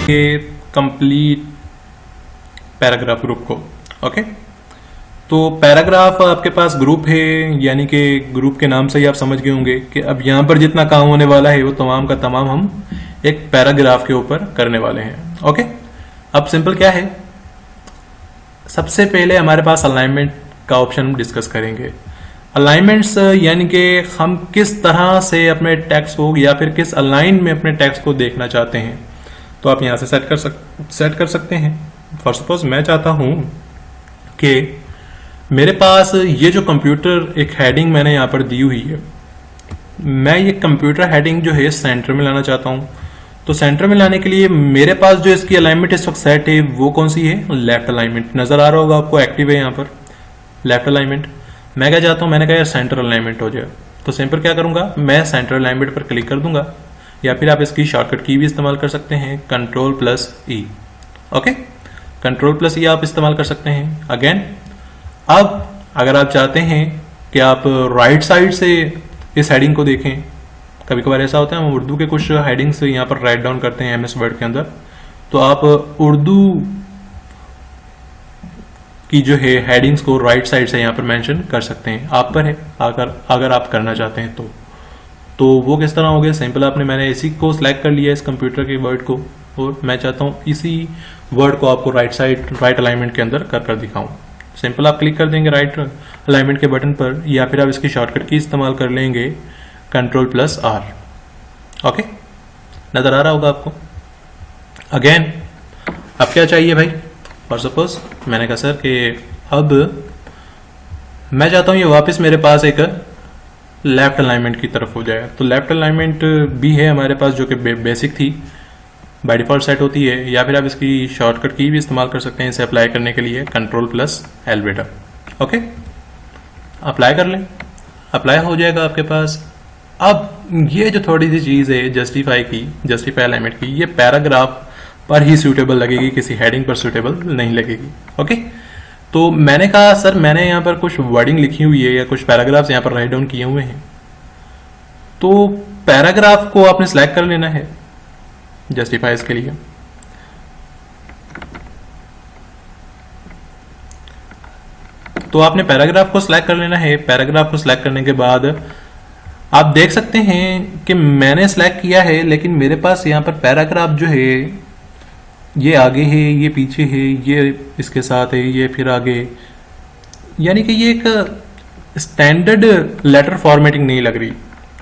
ये complete paragraph group को। Okay, तो पैराग्राफ आपके पास ग्रुप है, यानी कि ग्रुप के नाम से ही आप समझ गए होंगे कि अब यहाँ पर जितना काम होने वाला है वो तमाम का तमाम हम एक पैराग्राफ के ऊपर करने वाले हैं। ओके, अब सिंपल क्या है, सबसे पहले हमारे पास अलाइनमेंट का ऑप्शन डिस्कस करेंगे। अलाइनमेंट्स यानी कि हम किस तरह से अपने टेक्स्ट को या फिर किस अलाइन में अपने टेक्स्ट को देखना चाहते हैं, तो आप यहाँ से सेट कर सकते हैं। फॉर सपोज मैं चाहता हूँ कि मेरे पास ये जो कंप्यूटर एक हेडिंग मैंने यहाँ पर दी हुई है, मैं ये कंप्यूटर हेडिंग जो है सेंटर में लाना चाहता हूँ। तो सेंटर में लाने के लिए मेरे पास जो इसकी अलाइनमेंट इस वक्त सेट है वो कौन सी है, लेफ्ट अलाइनमेंट। नजर आ रहा होगा आपको, एक्टिव है यहाँ पर लेफ्ट अलाइनमेंट। मैं क्या चाहता हूँ, मैंने कहा यार सेंटर अलाइनमेंट हो जाए, तो सिंपल क्या करूँगा, मैं सेंटर अलाइनमेंट पर क्लिक कर दूंगा, या फिर आप इसकी शॉर्टकट की भी इस्तेमाल कर सकते हैं, Ctrl+E। ओके, Ctrl+E आप इस्तेमाल कर सकते हैं। अगेन, अब अगर आप चाहते हैं कि आप राइट साइड से इस हेडिंग को देखें, कभी कभार ऐसा होता है हम उर्दू के कुछ हेडिंग्स यहाँ पर राइट डाउन करते हैं MS वर्ड के अंदर, तो आप उर्दू की जो है हेडिंग्स को राइट साइड से यहाँ पर मेंशन कर सकते हैं। आप पर है अगर आप करना चाहते हैं तो वो किस तरह हो गया, सिंपल मैंने इसी को सिलेक्ट कर लिया इस कंप्यूटर के वर्ड को, और मैं चाहता हूँ इसी वर्ड को आपको राइट अलाइनमेंट के अंदर कर दिखाऊं। सिंपल आप क्लिक कर देंगे राइट अलाइनमेंट के बटन पर, या फिर आप इसकी शॉर्टकट की इस्तेमाल कर लेंगे Ctrl+R। ओके, नजर आ रहा होगा आपको। अगेन, अब क्या चाहिए भाई, फॉर सपोज मैंने कहा सर कि अब मैं चाहता हूँ ये वापस मेरे पास एक लेफ्ट अलाइनमेंट की तरफ हो जाए। तो लेफ्ट अलाइनमेंट भी है हमारे पास, जो कि बेसिक थी, बाय डिफॉल्ट सेट होती है, या फिर आप इसकी शॉर्टकट की भी इस्तेमाल कर सकते हैं इसे अप्लाई करने के लिए, Ctrl+L बेटा। ओके, अप्लाई कर लें, अप्लाई हो जाएगा आपके पास। अब ये जो थोड़ी सी चीज़ है जस्टिफाई अलाइनमेंट की, ये पैराग्राफ पर ही सूटेबल लगेगी, किसी हेडिंग पर सूटेबल नहीं लगेगी। ओके, तो मैंने कहा सर मैंने यहाँ पर कुछ वर्डिंग लिखी हुई है या कुछ पैराग्राफ्स यहाँ पर राइट डाउन किए हुए हैं, तो पैराग्राफ को आपने सेलेक्ट कर लेना है जस्टिफाइज के लिए। तो आपने पैराग्राफ को सिलेक्ट कर लेना है। पैराग्राफ को सिलेक्ट करने के बाद आप देख सकते हैं कि मैंने सिलेक्ट किया है, लेकिन मेरे पास यहाँ पर पैराग्राफ जो है ये आगे है, ये पीछे है, ये इसके साथ है, ये फिर आगे, यानी कि ये एक स्टैंडर्ड लेटर फॉर्मेटिंग नहीं लग रही।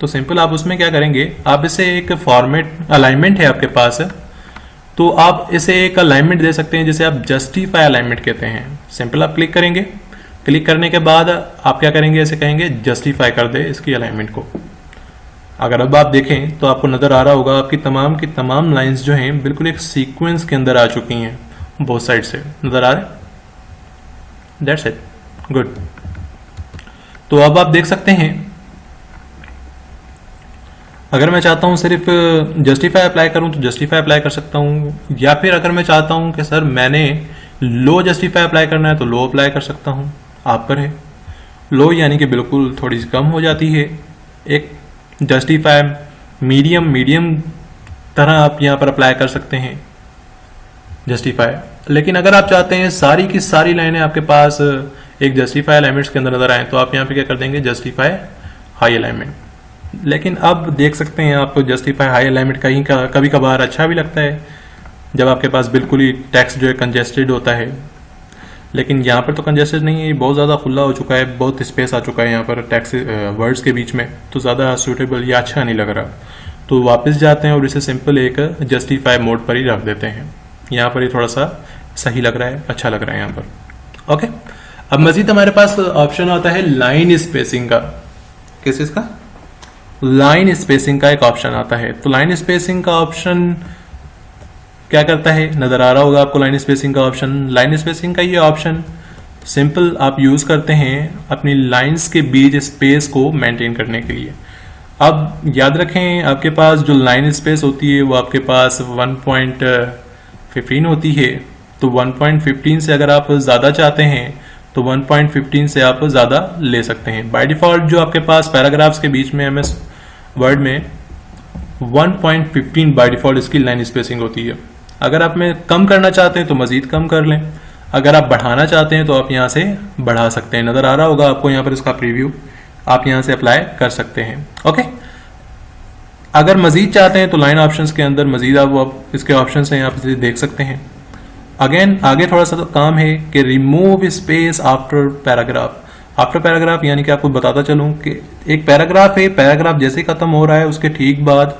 तो सिंपल आप उसमें क्या करेंगे, आप इसे एक फॉर्मेट अलाइनमेंट है आपके पास, तो आप इसे एक अलाइनमेंट दे सकते हैं जिसे आप जस्टिफाई अलाइनमेंट कहते हैं। सिंपल आप क्लिक करेंगे, क्लिक करने के बाद आप क्या करेंगे, ऐसे कहेंगे जस्टिफाई कर दे इसकी अलाइनमेंट को। अगर अब आप देखें तो आपको नजर आ रहा होगा आपकी की तमाम लाइंस जो हैं बिल्कुल एक सीक्वेंस के अंदर आ चुकी हैं, बोथ साइड से नजर आ रहे। That's it, good. तो अब आप देख सकते हैं, अगर मैं चाहता हूं सिर्फ जस्टिफाई अप्लाई करूं तो जस्टिफाई अप्लाई कर सकता हूं, या फिर अगर मैं चाहता हूं कि सर मैंने लो जस्टिफाई अप्लाई करना है तो लो अप्लाई कर सकता हूं, आप पर है। लो यानी कि बिल्कुल थोड़ी सी कम हो जाती है, एक जस्टिफाई मीडियम तरह आप यहाँ पर अप्लाई कर सकते हैं जस्टिफाई। लेकिन अगर आप चाहते हैं सारी की सारी लाइनें आपके पास एक जस्टिफाई अलाइनमेंट्स के अंदर नजर आए, तो आप यहाँ पे क्या कर देंगे, जस्टिफाई हाई अलाइनमेंट। लेकिन अब देख सकते हैं आप जस्टिफाई हाई अलाइनमेंट कभी कभार अच्छा भी लगता है जब आपके पास बिल्कुल ही टेक्स्ट जो है कंजेस्टेड होता है, लेकिन यहाँ पर तो कंजेस्टेड नहीं है, बहुत ज़्यादा खुला हो चुका है, बहुत स्पेस आ चुका है यहाँ पर टेक्स्ट वर्ड्स के बीच में, तो ज़्यादा सूटेबल या अच्छा नहीं लग रहा। तो वापस जाते हैं और इसे सिंपल एक जस्टिफाई मोड पर ही रख देते हैं। यहाँ पर ये थोड़ा सा सही लग रहा है, अच्छा लग रहा है यहाँ पर। ओके, अब मजीद हमारे पास ऑप्शन आता है लाइन स्पेसिंग का। किस चीज़ का? लाइन स्पेसिंग का एक ऑप्शन आता है। तो लाइन स्पेसिंग का ऑप्शन क्या करता है, नजर आ रहा होगा आपको लाइन स्पेसिंग का ऑप्शन। लाइन स्पेसिंग का ये ऑप्शन सिंपल आप यूज करते हैं अपनी लाइंस के बीच स्पेस को मेंटेन करने के लिए। अब याद रखें आपके पास जो लाइन स्पेस होती है वो आपके पास 1.15 होती है, तो 1.15 से अगर आप ज़्यादा चाहते हैं तो 1.15 से आप ज़्यादा ले सकते हैं। बाय डिफ़ॉल्ट जो आपके पास पैराग्राफ्स के बीच में MS वर्ड में 1.15 बाय डिफ़ॉल्ट इसकी लाइन स्पेसिंग होती है। अगर आप में कम करना चाहते हैं तो मज़ीद कम कर लें, अगर आप बढ़ाना चाहते हैं तो आप यहाँ से बढ़ा सकते हैं। नज़र आ रहा होगा आपको यहाँ पर इसका प्रीव्यू, आप यहाँ से अप्लाई कर सकते हैं। ओके, अगर मज़ीद चाहते हैं तो लाइन ऑप्शंस के अंदर मज़ीद आप इसके ऑप्शंस हैं, आप इसे देख सकते हैं। अगेन आगे थोड़ा सा तो काम है कि remove space after paragraph. After paragraph यानी कि आपको बताता चलूँ कि एक पैराग्राफ है, पैराग्राफ जैसे ही ख़त्म हो रहा है उसके ठीक बाद,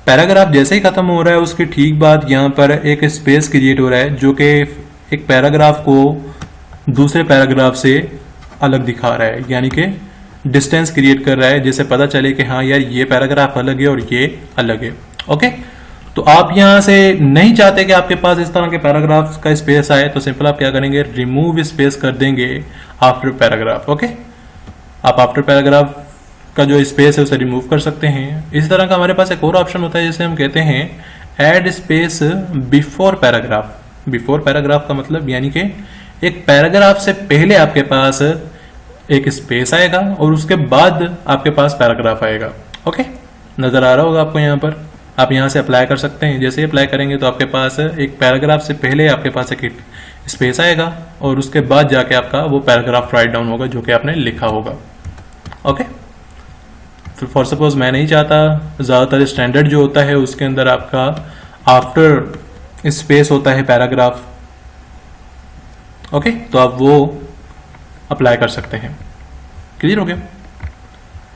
पैराग्राफ जैसे ही ख़त्म हो रहा है उसके ठीक बाद यहाँ पर एक स्पेस क्रिएट हो रहा है जो कि एक पैराग्राफ को दूसरे पैराग्राफ से अलग दिखा रहा है, यानी कि डिस्टेंस क्रिएट कर रहा है, जिससे पता चले कि हाँ यार ये पैराग्राफ अलग है और ये अलग है। ओके, तो आप यहाँ से नहीं चाहते कि आपके पास इस तरह के पैराग्राफ का स्पेस आए, तो सिंपल आप क्या करेंगे, रिमूव स्पेस कर देंगे आफ्टर पैराग्राफ। ओके, आप आफ्टर पैराग्राफ का जो स्पेस है उसे रिमूव कर सकते हैं। इस तरह का हमारे पास एक और ऑप्शन होता है जिसे हम कहते हैं add space before paragraph. Before paragraph का मतलब यानी कि एक पैराग्राफ से पहले आपके पास एक स्पेस आएगा और उसके बाद आपके पास पैराग्राफ आएगा। ओके, नज़र आ रहा होगा आपको यहाँ पर, आप यहाँ से अप्लाई कर सकते हैं। जैसे ही अप्लाई करेंगे तो आपके पास एक पैराग्राफ से पहले आपके पास एक स्पेस आएगा और उसके बाद जाके आपका वो पैराग्राफ राइट डाउन होगा जो कि आपने लिखा होगा। ओके, फॉर सपोज मैं नहीं चाहता, ज़्यादातर स्टैंडर्ड जो होता है उसके अंदर आपका आफ्टर स्पेस होता है पैराग्राफ। ओके, तो आप वो अप्लाई कर सकते हैं। क्लियर हो गया?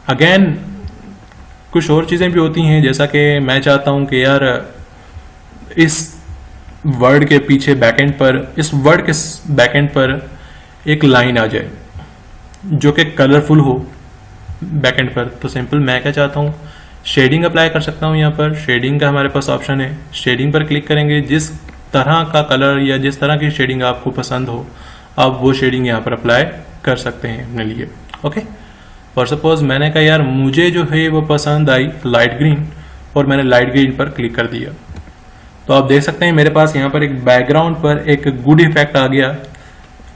अगेन कुछ और चीज़ें भी होती हैं, जैसा कि मैं चाहता हूं कि यार इस वर्ड के पीछे बैकएंड पर, इस वर्ड के बैकएंड पर एक लाइन आ जाए जो कि कलरफुल हो बैकएंड पर। तो सिंपल मैं क्या चाहता हूँ, शेडिंग अप्लाई कर सकता हूँ। यहाँ पर शेडिंग का हमारे पास ऑप्शन है, शेडिंग पर क्लिक करेंगे। जिस तरह का कलर या जिस तरह की शेडिंग आपको पसंद हो आप वो शेडिंग यहाँ पर अप्लाई कर सकते हैं अपने लिए। ओके, फॉर सपोज मैंने कहा यार मुझे जो है वो पसंद आई लाइट ग्रीन और मैंने लाइट ग्रीन पर क्लिक कर दिया, तो आप देख सकते हैं मेरे पास यहाँ पर एक बैकग्राउंड पर एक गुड इफेक्ट आ गया।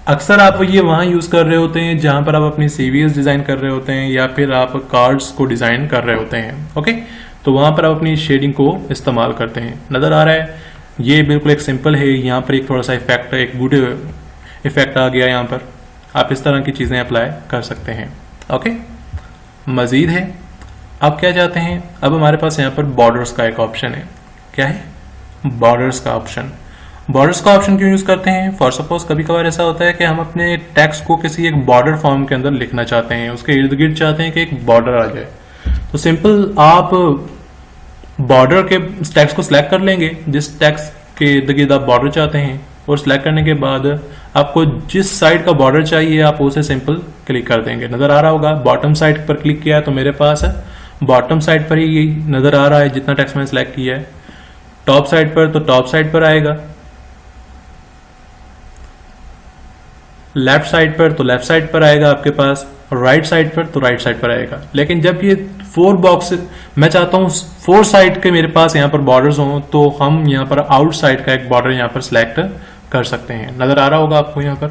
अक्सर आप ये वहाँ यूज़ कर रहे होते हैं जहाँ पर आप अपनी CVs डिज़ाइन कर रहे होते हैं या फिर आप कार्ड्स को डिज़ाइन कर रहे होते हैं। ओके, तो वहाँ पर आप अपनी शेडिंग को इस्तेमाल करते हैं। नज़र आ रहा है, ये बिल्कुल एक सिंपल है। यहाँ पर एक थोड़ा सा इफेक्ट, एक गुड इफेक्ट आ गया यहाँ पर। आप इस तरह की चीज़ें अप्लाई कर सकते हैं। ओके, मज़ीद है, आप क्या चाहते हैं, अब हमारे पास यहाँ पर बॉर्डर्स का एक ऑप्शन है। क्या है? बॉर्डर्स का ऑप्शन। बॉर्डर्स का ऑप्शन क्यों यूज़ करते हैं? फॉर सपोज कभी कभार ऐसा होता है कि हम अपने टेक्स्ट को किसी एक बॉर्डर फॉर्म के अंदर लिखना चाहते हैं, उसके इर्द गिर्द चाहते हैं कि एक बॉर्डर आ जाए। तो सिंपल आप बॉर्डर के टेक्स्ट को सिलेक्ट कर लेंगे, जिस टेक्स्ट के इर्द गिर्द आप बॉर्डर चाहते हैं, और सिलेक्ट करने के बाद आपको जिस साइड का बॉर्डर चाहिए आप उसे सिंपल क्लिक कर देंगे। नज़र आ रहा होगा, बॉटम साइड पर क्लिक किया है तो मेरे पास बॉटम साइड पर ही नज़र आ रहा है जितना टेक्स्ट मैंने सेलेक्ट किया है। टॉप साइड पर तो टॉप साइड पर आएगा, लेफ्ट साइड पर तो लेफ्ट साइड पर आएगा आपके पास, राइट साइड पर तो राइट साइड पर आएगा। लेकिन जब ये 4 बॉक्स, मैं चाहता हूँ 4 साइड के मेरे पास यहाँ पर बॉर्डर्स हों, तो हम यहाँ पर आउट साइड का एक बॉर्डर यहाँ पर सिलेक्ट कर सकते हैं। नज़र आ रहा होगा आपको यहाँ पर,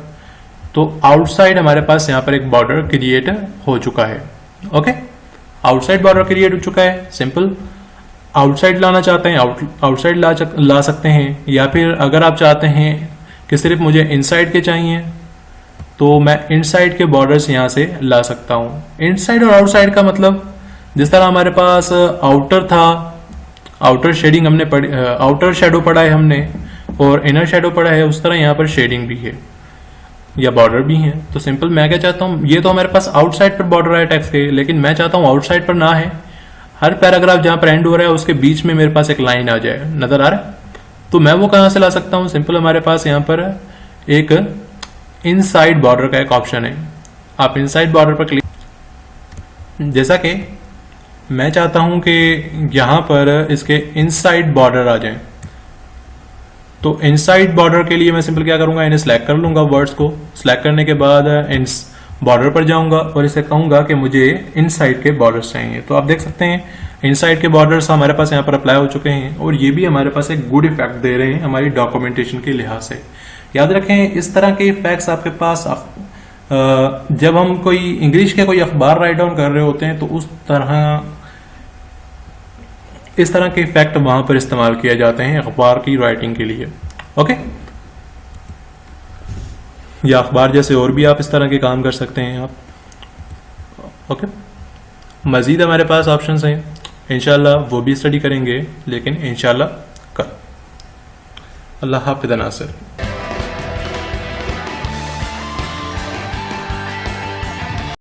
तो आउटसाइड हमारे पास यहाँ पर एक बॉर्डर क्रिएट हो चुका है। ओके, आउटसाइड बॉर्डर क्रिएट हो चुका है। सिंपल आउटसाइड लाना चाहते हैं आउटसाइड ला सकते हैं, या फिर अगर आप चाहते हैं कि सिर्फ मुझे इनसाइड के चाहिए तो मैं इनसाइड के बॉर्डर्स यहाँ से ला सकता हूँ। इनसाइड और आउटसाइड का मतलब, जिस तरह हमारे पास आउटर था, आउटर शेडिंग हमने आउटर शेडो पढ़ा है हमने और इनर शेडो पढ़ा है, उस तरह यहाँ पर शेडिंग भी है या बॉर्डर भी है। तो सिंपल मैं क्या चाहता हूँ, ये तो हमारे पास आउटसाइड पर बॉर्डर है टेक्स्ट के, लेकिन मैं चाहता हूँ आउटसाइड पर ना है, हर पैराग्राफ जहाँ पर एंड हो रहा है उसके बीच में मेरे पास एक लाइन आ जाए। नज़र आ रहा है? तो मैं वो कहाँ से ला सकता हूँ? सिंपल हमारे पास यहाँ पर एक इनसाइड बॉर्डर का एक ऑप्शन है। आप इनसाइड बॉर्डर पर क्लिक, जैसा कि मैं चाहता हूं कि यहां पर इसके इनसाइड बॉर्डर आ जाएं, तो इनसाइड बॉर्डर के लिए मैं सिंपल क्या करूंगा, इन्हें सिलेक्ट कर लूंगा। वर्ड्स को सिलेक्ट करने के बाद बॉर्डर पर जाऊंगा और इसे कहूंगा कि मुझे इनसाइड के बॉर्डर्स चाहिए। तो आप देख सकते हैं इनसाइड के बॉर्डर्स हमारे पास यहाँ पर अप्लाई हो चुके हैं और ये भी हमारे पास एक गुड इफेक्ट दे रहे हैं हमारी डॉक्यूमेंटेशन के लिहाज से। याद रखें, इस तरह के इफेक्ट्स आपके पास जब हम कोई इंग्लिश के कोई अखबार राइट डाउन कर रहे होते हैं तो उस तरह इस तरह के इफेक्ट वहां पर इस्तेमाल किए जाते हैं अखबार की राइटिंग के लिए। ओके, या अखबार जैसे और भी आप इस तरह के काम कर सकते हैं आप। ओके, मज़ीद हमारे पास ऑप्शंस हैं, इंशाल्लाह वो भी स्टडी करेंगे, लेकिन इंशाल्लाह कल। अल्लाह हाफ़िज़ नासिर।